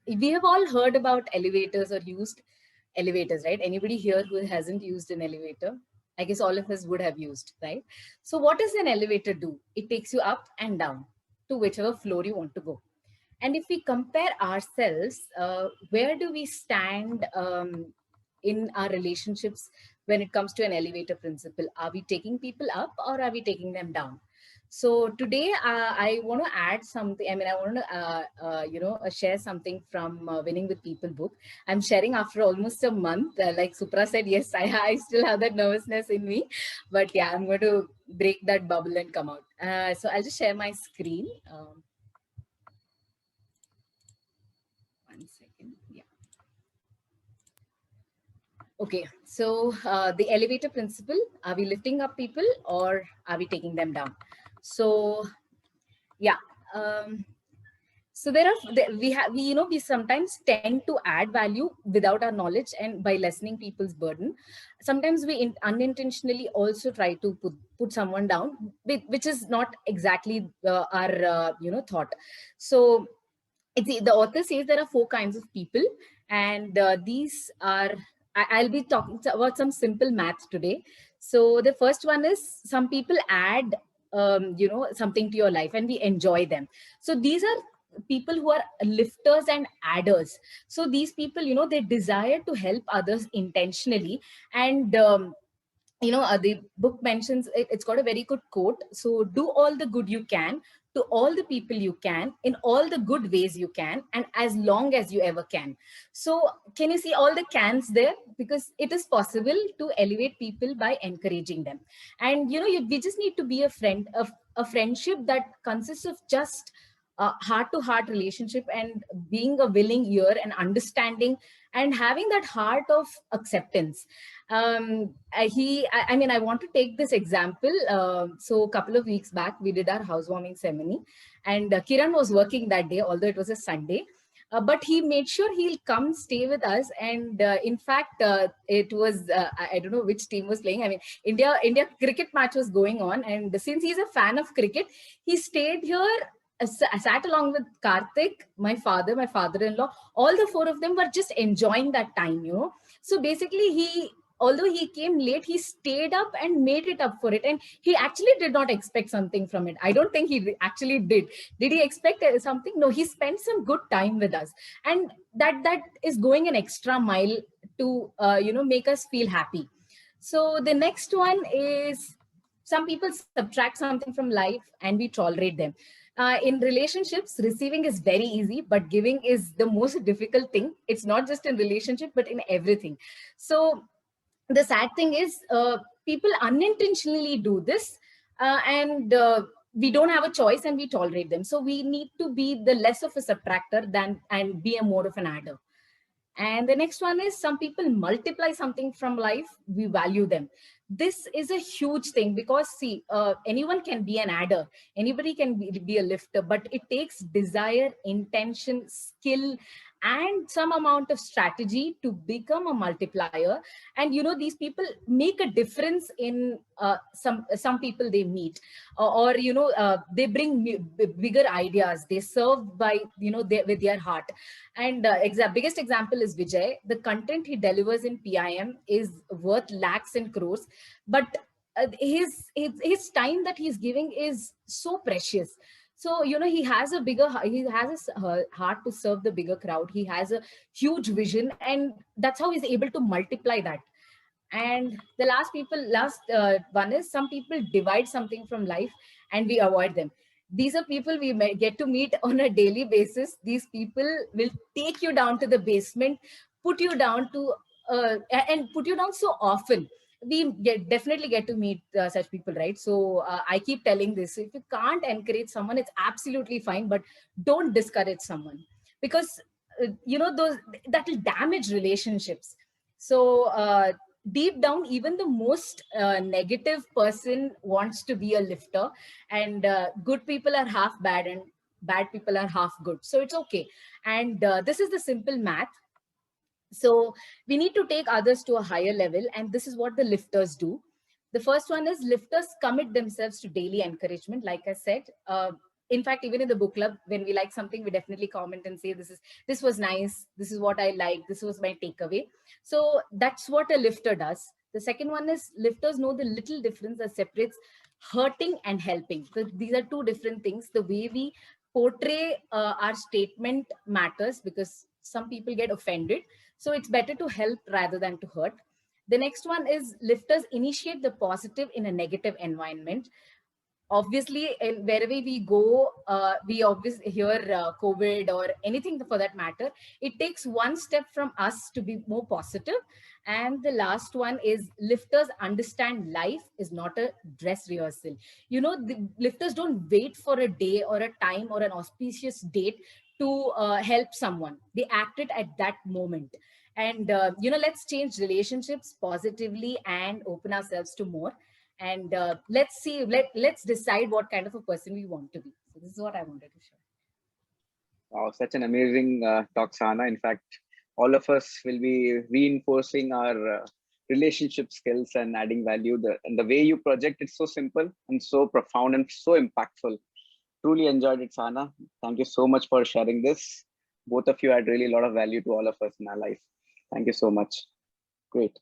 We have all heard about elevators or used elevators, right? Anybody here who hasn't used an elevator? I guess all of us would have used, right? So what does an elevator do? It takes you up and down to whichever floor you want to go. And if we compare ourselves, where do we stand in our relationships when it comes to an elevator principle? Are we taking people up or are we taking them down? So today I want to add something. I mean, I want to, share something from Winning with People book. I'm sharing after almost a month. Like Supra said, yes, I still have that nervousness in me. But yeah, I'm going to break that bubble and come out. So I'll just share my screen. One second. Yeah. Okay. So the elevator principle, are we lifting up people or are we taking them down? So yeah. So we sometimes tend to add value without our knowledge and by lessening people's burden. Sometimes we unintentionally also try to put someone down, which is not exactly our thought. So the author says there are four kinds of people, and these are I'll be talking about some simple math today. So the first one is some people add something to your life and we enjoy them. So these are people who are lifters and adders. So these people, they desire to help others intentionally. And the book mentions it's got a very good quote. So do all the good you can to all the people you can in all the good ways you can and as long as you ever can. So can you see all the cans there? Because it is possible to elevate people by encouraging them. And we just need to be a friend of a friendship that consists of just heart to heart relationship and being a willing ear and understanding and having that heart of acceptance. I mean, I want to take this example. So a couple of weeks back, we did our housewarming ceremony, and Kiran was working that day, although it was a Sunday. But he made sure he'll come stay with us. And in fact, it was, I don't know which team was playing. I mean, India cricket match was going on. And since he's a fan of cricket, he stayed here, sat along with Karthik, my father, my father-in-law. All the four of them were just enjoying that time. So basically, although he came late, he stayed up and made it up for it. And he actually did not expect something from it. I don't think he actually did. Did he expect something? No, he spent some good time with us. And that is going an extra mile to, make us feel happy. So the next one is some people subtract something from life and we tolerate them. In relationships, receiving is very easy, but giving is the most difficult thing. It's not just in relationship, but in everything. So the sad thing is people unintentionally do this, and we don't have a choice and we tolerate them. So we need to be the less of a subtractor than and be a more of an adder. And the next one is some people multiply something from life, we value them. This is a huge thing because see, anyone can be an adder, anybody can be a lifter, but it takes desire, intention, skill, and some amount of strategy to become a multiplier. And these people make a difference in some people they meet, or they bring bigger ideas, they serve by with their heart. And biggest example is Vijay. The content he delivers in PIM is worth lakhs and crores, but his time that he's giving is so precious. So he has a heart to serve the bigger crowd. He has a huge vision, and that's how he's able to multiply that. And the last one is some people divide something from life and we avoid them. These are people we get to meet on a daily basis. These people will take you down to the basement, put you down to and put you down so often. We definitely get to meet such people, right? So I keep telling this: if you can't encourage someone, it's absolutely fine, but don't discourage someone, because those that will damage relationships. So deep down, even the most negative person wants to be a lifter, and good people are half bad and bad people are half good, so it's okay. And this is the simple math. So we need to take others to a higher level, and this is what the lifters do. The first one is lifters commit themselves to daily encouragement. Like I said, in fact, even in the book club, when we like something, we definitely comment and say, this was nice, this is what I like, this was my takeaway. So that's what a lifter does. The second one is lifters know the little difference that separates hurting and helping. So these are two different things. The way we portray our statement matters, because some people get offended. So it's better to help rather than to hurt. The next one is lifters initiate the positive in a negative environment. Obviously, wherever we go, we obviously hear COVID or anything for that matter, it takes one step from us to be more positive. And the last one is lifters understand life is not a dress rehearsal. You know, the lifters don't wait for a day or a time or an auspicious date to help someone. They act it at that moment. And let's change relationships positively and open ourselves to more. And let's see, let's decide what kind of a person we want to be. So this is what I wanted to share. Wow, such an amazing talk, Sana. In fact, all of us will be reinforcing our relationship skills and adding value. And the way you project, it's so simple and so profound and so impactful. Truly enjoyed it, Sana. Thank you so much for sharing this. Both of you add really a lot of value to all of us in our life. Thank you so much. Great.